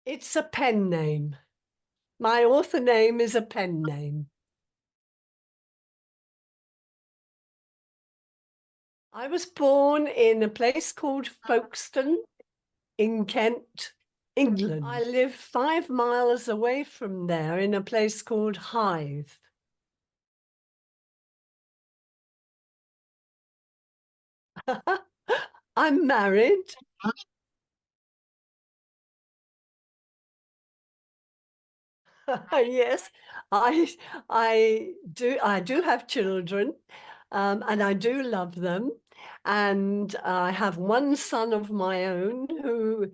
It's a pen name. My author name is a pen name. I was born in a place called Folkestone in Kent, England. I live 5 miles away from there in a place called Hythe. I'm married. Yes, I do have children, and I do love them. And I have one son of my own who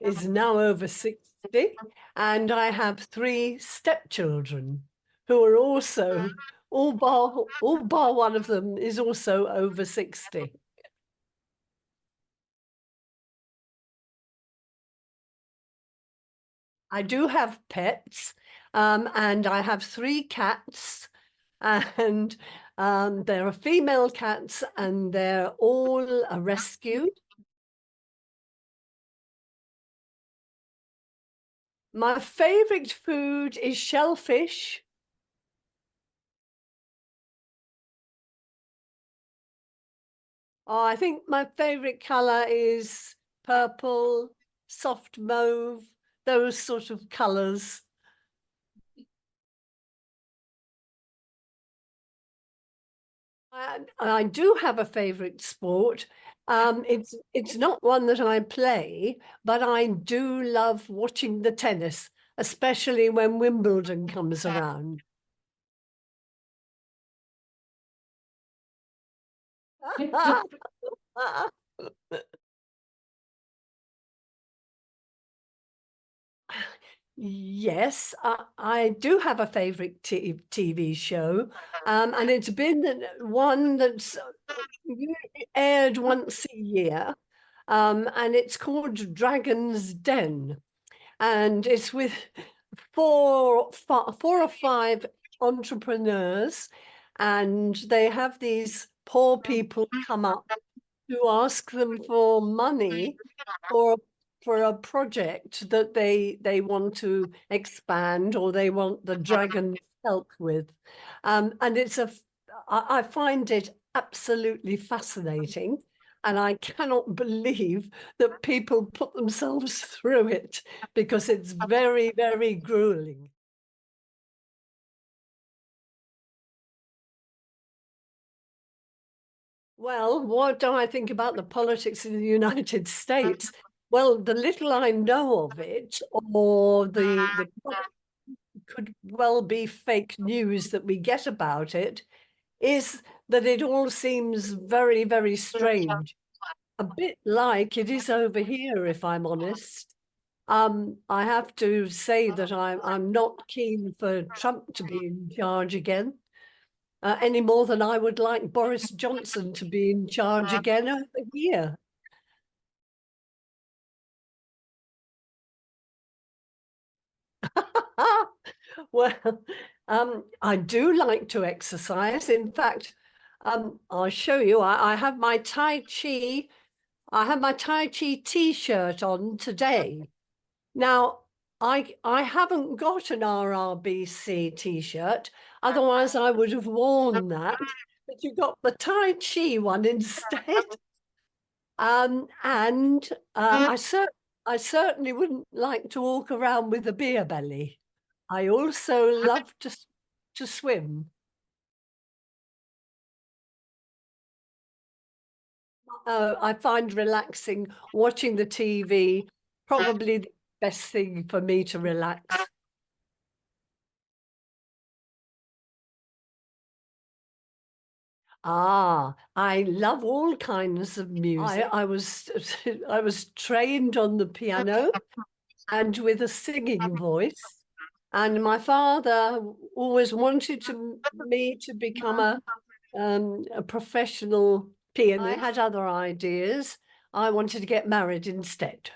is now over 60, and I have 3 stepchildren who are also all bar one of them is also over 60. I do have pets, and I have 3 cats, and there are female cats, and they're all rescued. My favorite food is shellfish. Oh, I think my favorite color is purple, soft mauve, those sort of colors. I do have a favorite sport. It's not one that I play, but I do love watching the tennis, especially when Wimbledon comes around. Yes, I do have a favorite TV show, and it's been one that's aired once a year, and it's called Dragon's Den, and it's with four or five entrepreneurs, and they have these poor people come up to ask them for money for a project that they want to expand or they want the dragon help with. And I find it absolutely fascinating. And I cannot believe that people put themselves through it because it's very, very grueling. Well, what do I think about the politics in the United States? Well, the little I know of it, or the could well be fake news that we get about it, is that it all seems very, very strange. A bit like it is over here, if I'm honest. I have to say that I'm not keen for Trump to be in charge again, any more than I would like Boris Johnson to be in charge again over here. Well, I do like to exercise. In fact, I'll show you. I have my Tai Chi. I have my Tai Chi t-shirt on today. Now, I haven't got an RRBC t-shirt. Otherwise, I would have worn that. But you got the Tai Chi one instead. And I certainly wouldn't like to walk around with a beer belly. I also love to swim. I find relaxing watching the TV probably the best thing for me to relax. I love all kinds of music. I was I was trained on the piano and with a singing voice. And my father always wanted me to become a professional pianist. I had other ideas. I wanted to get married instead.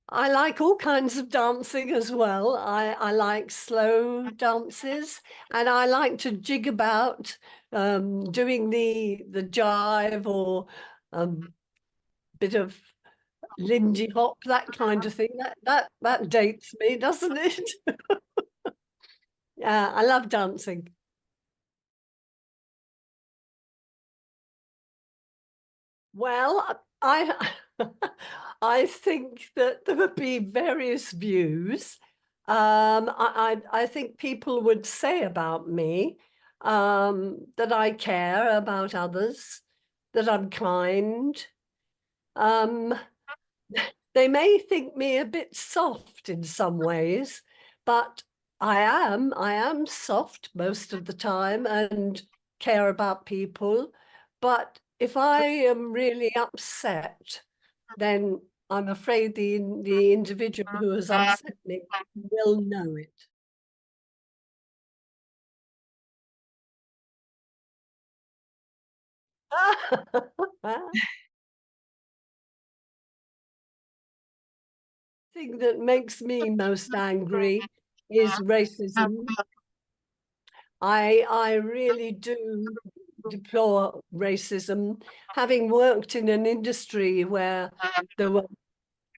I like all kinds of dancing as well. I like slow dances, and I like to jig about, doing the jive or bit of Lindy Hop, that kind of thing. That dates me, doesn't it? Yeah, I love dancing. Well, I I think that there would be various views. I think people would say about me that I care about others, that I'm kind. Um, they may think me a bit soft in some ways, but I am soft most of the time and care about people. But if I am really upset, then I'm afraid the individual who has upset me will know it. Thing that makes me most angry is racism. I really do deplore racism, having worked in an industry where there were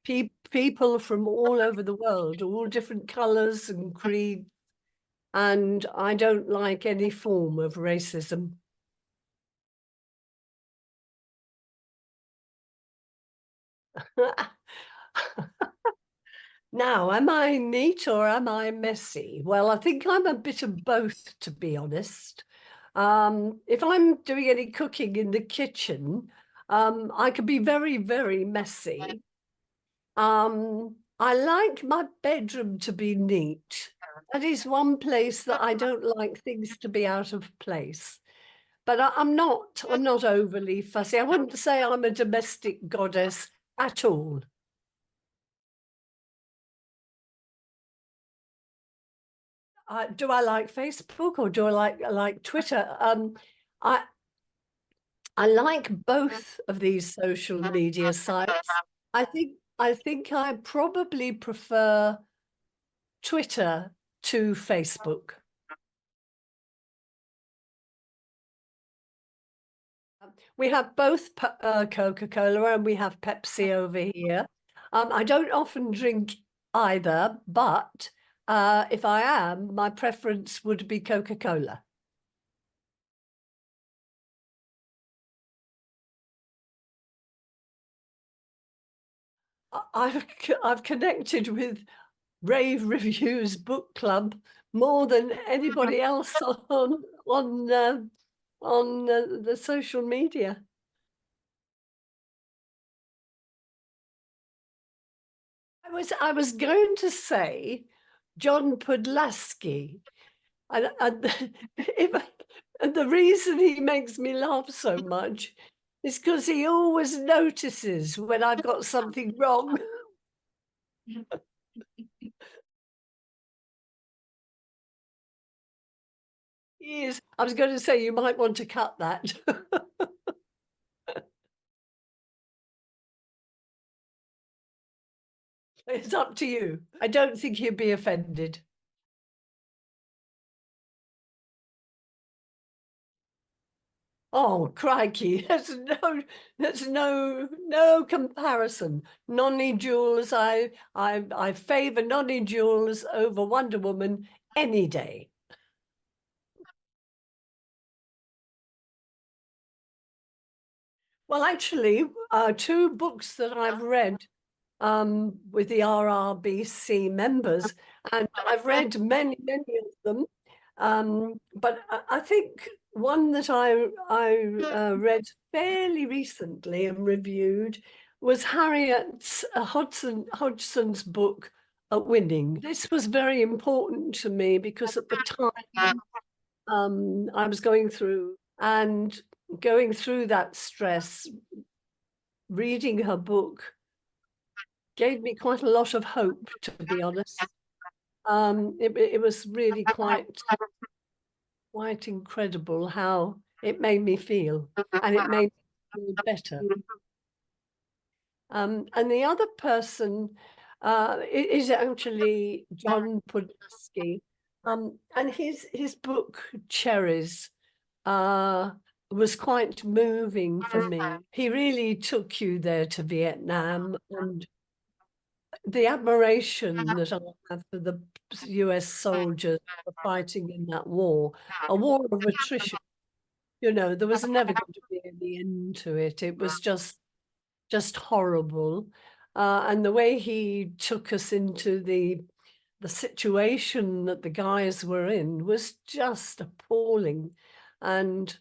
people from all over the world, all different colors and creeds, and I don't like any form of racism. Now, am I neat or am I messy? Well, I think I'm a bit of both, to be honest. If I'm doing any cooking in the kitchen, I could be very, very messy. I like my bedroom to be neat. That is one place that I don't like things to be out of place. But I'm not overly fussy. I wouldn't say I'm a domestic goddess at all. Do I like Facebook or do I like Twitter? I I like both of these social media sites. I think I probably prefer Twitter to Facebook. We have both Coca-Cola and we have Pepsi over here. I don't often drink either, but if I am, my preference would be Coca-Cola. I've connected with Rave Reviews book club more than anybody else on the social media. I was going to say John Podlaski, and if, and the reason he makes me laugh so much is because he always notices when I've got something wrong. He is. I was going to say you might want to cut that. It's up to you. I don't think he'd be offended. Oh, crikey. That's no comparison. Nonnie Jules, I favor Nonnie Jules over Wonder Woman any day. Well, actually, two books that I've read with the RRBC members, and I've read many, many of them. But I think one that I read fairly recently and reviewed was Harriet Hodgson's book, Winning. This was very important to me because at the time I was going through that stress, reading her book gave me quite a lot of hope, to be honest. It was really quite incredible how it made me feel, and it made me feel better. And the other person is actually John Podlaski, and his book Cherries uh, was quite moving for me. He really took you there to Vietnam, and the admiration that I have for the US soldiers for fighting in that war, a war of attrition. You know, there was never going to be any end to it. It was just horrible. And the way he took us into the situation that the guys were in was just appalling. And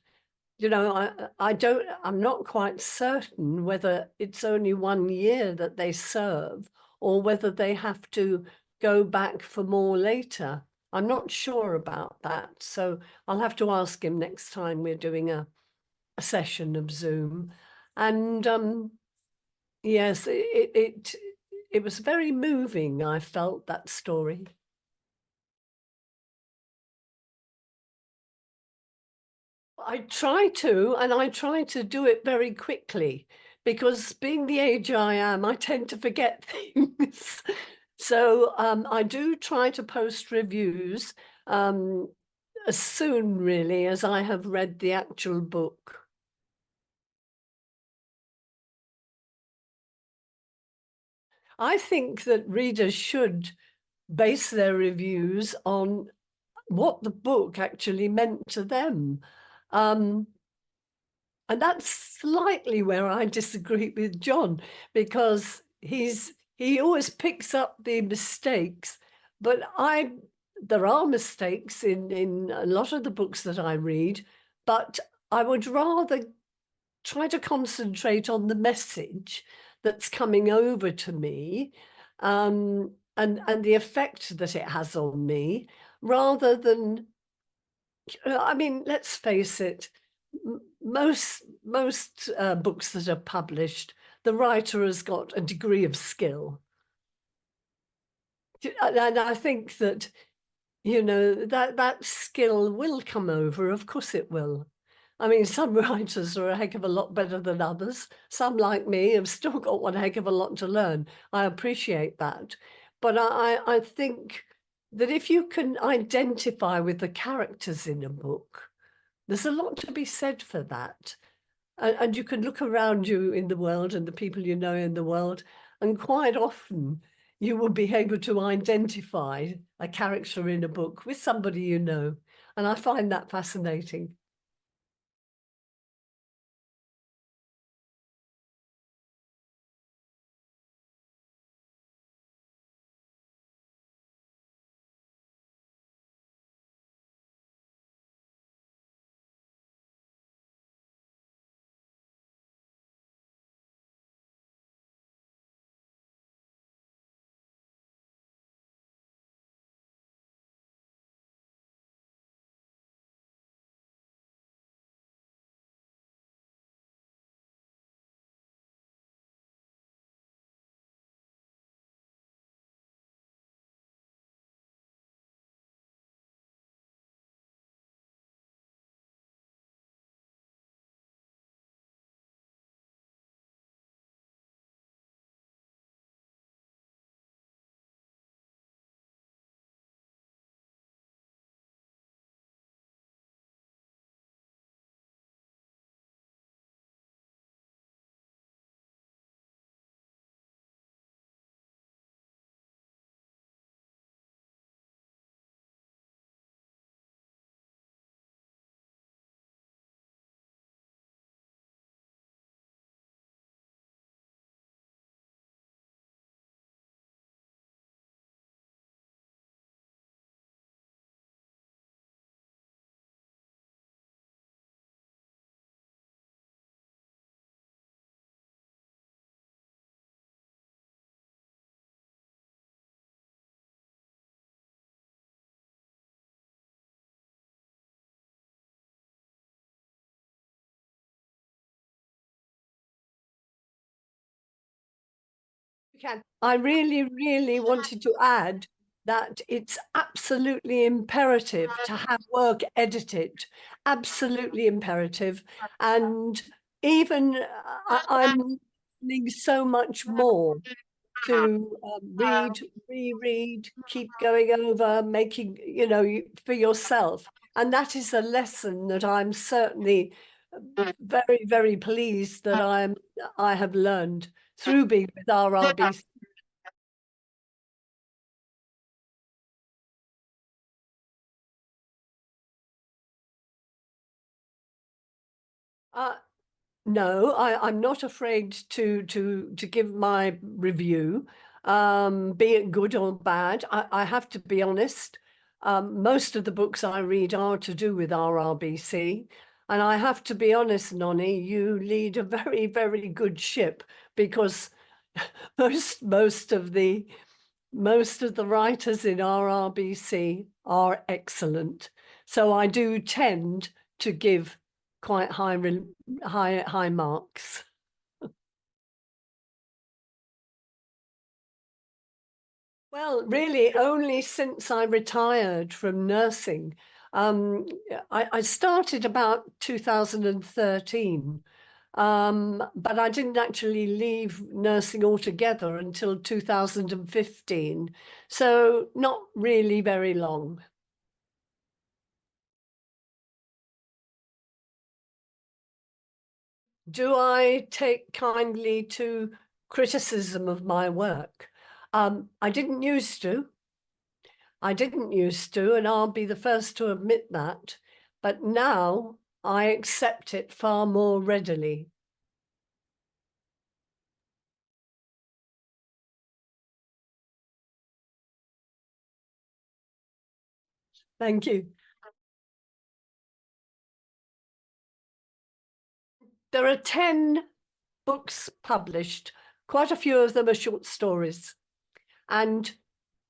you know, I'm not quite certain whether it's only 1 year that they serve or whether they have to go back for more later. I'm not sure about that. So I'll have to ask him next time we're doing a session of Zoom. And yes, it was very moving. I felt that story. I try to, and I try to do it very quickly because being the age I am, I tend to forget things. So I do try to post reviews um, as soon, really, as I have read the actual book. I think that readers should base their reviews on what the book actually meant to them. And that's slightly where I disagree with John, because he always picks up the mistakes, but there are mistakes in a lot of the books that I read, but I would rather try to concentrate on the message that's coming over to me, and the effect that it has on me, rather than, I mean, let's face it, most books that are published, the writer has got a degree of skill. And I think that, you know, that skill will come over, of course it will. I mean, some writers are a heck of a lot better than others. Some, like me, have still got one heck of a lot to learn. I appreciate that. But I think that if you can identify with the characters in a book, there's a lot to be said for that. And you can look around you in the world and the people you know in the world, and quite often you will be able to identify a character in a book with somebody you know. And I find that fascinating. I really, really wanted to add that it's absolutely imperative to have work edited, absolutely imperative. And even I'm learning so much more to read, reread, keep going over, making, you know, for yourself. And that is a lesson that I'm certainly very, very pleased that I have learned through being with RRBC. No, I'm not afraid to give my review, be it good or bad. I have to be honest. Most of the books I read are to do with RRBC, and I have to be honest, Nonnie, you lead a very, very good ship, because most of the writers in RRBC are excellent. So I do tend to give quite high marks. Well, really, only since I retired from nursing. I started about 2013, but I didn't actually leave nursing altogether until 2015. So not really very long. Do I take kindly to criticism of my work? I didn't used to. I didn't used to, and I'll be the first to admit that. But now I accept it far more readily. Thank you. There are 10 books published. Quite a few of them are short stories. And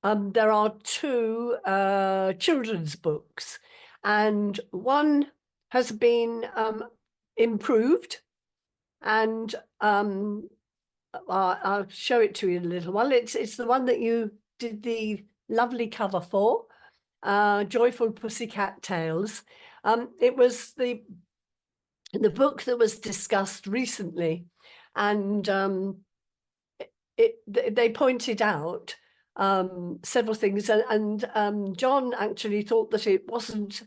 there are 2 children's books. And one has been improved. And I'll show it to you in a little while. It's the one that you did the lovely cover for, Joyful Pussycat Tales. It was the book that was discussed recently, and they pointed out several things, and John actually thought that it wasn't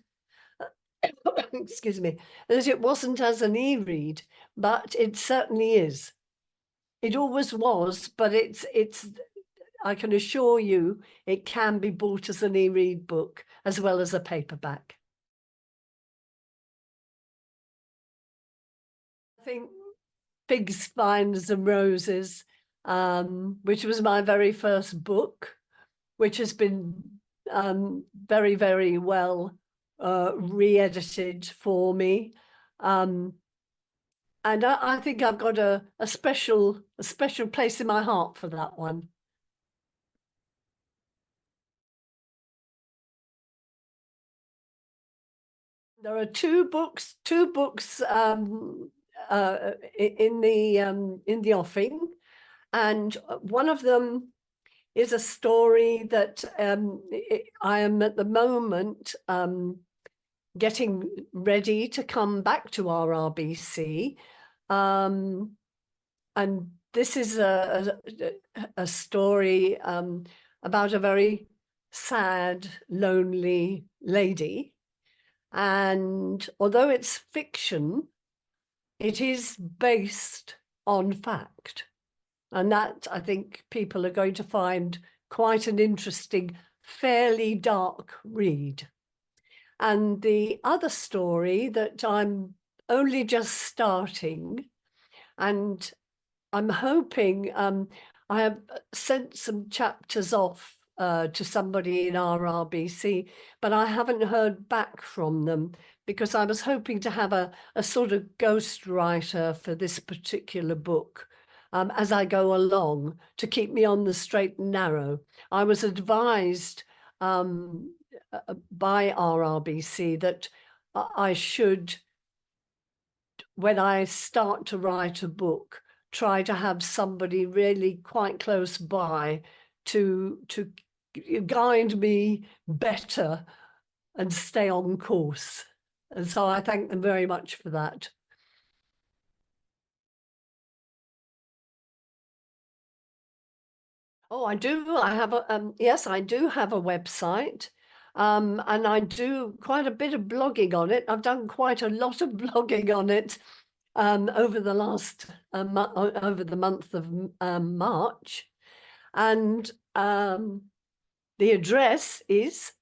excuse me, that it wasn't as an e-read, but it certainly is. It always was, but it's I can assure you it can be bought as an e-read book as well as a paperback. I think Figs, Vines and Roses, which was my very first book, which has been very, very well re-edited for me. And I think I've got a special place in my heart for that one. There are two books in the offing, and one of them is a story that I am at the moment getting ready to come back to RRBC, and this is a story about a very sad, lonely lady. And although it's fiction, it is based on fact. And that, I think, people are going to find quite an interesting, fairly dark read. And the other story that I'm only just starting, and I'm hoping, I have sent some chapters off to somebody in RRBC, but I haven't heard back from them, because I was hoping to have a sort of ghostwriter for this particular book as I go along, to keep me on the straight and narrow. I was advised by RRBC that I should, when I start to write a book, try to have somebody really quite close by to guide me better and stay on course. And so I thank them very much for that. Oh, I do. I have a yes, I do have a website. And I do quite a bit of blogging on it. I've done quite a lot of blogging on it over the last over the month of March. And the address is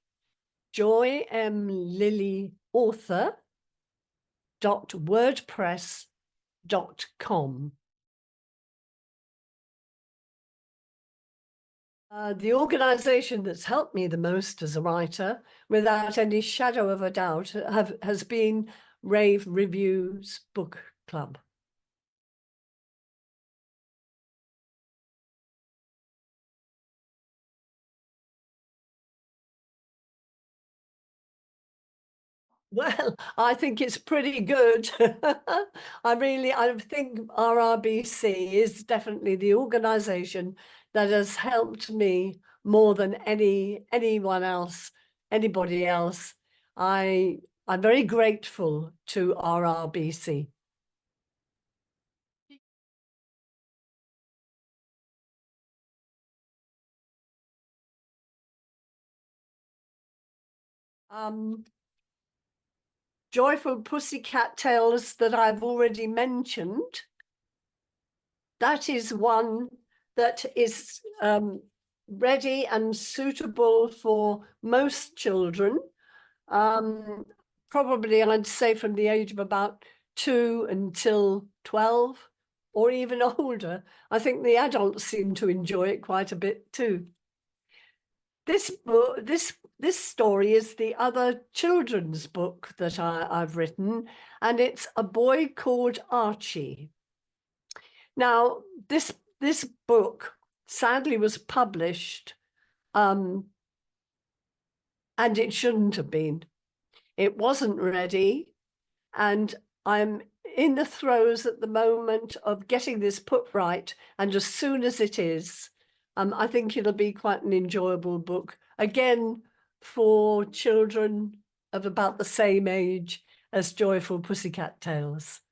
joymlilyauthor.wordpress.com. The organization that's helped me the most as a writer, without any shadow of a doubt, has been Rave Reviews Book Club. Well, I think it's pretty good. I think RRBC is definitely the organization that has helped me more than anyone else, anybody else. I'm very grateful to RRBC. Joyful Pussycat Tales that I've already mentioned. That is one that is ready and suitable for most children. Probably I'd say from the age of about 2 until 12 or even older. I think the adults seem to enjoy it quite a bit too. This book, this story is the other children's book that I've written, and it's A Boy Called Archie. Now, this book sadly was published, and it shouldn't have been. It wasn't ready, and I'm in the throes at the moment of getting this put right. And as soon as it is, I think it'll be quite an enjoyable book, again, for children of about the same age as Joyful Pussycat Tales.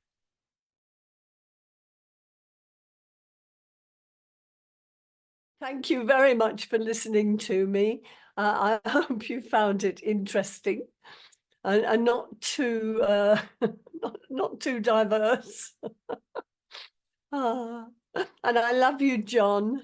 Thank you very much for listening to me. I hope you found it interesting and not too not too diverse. And I love you, John.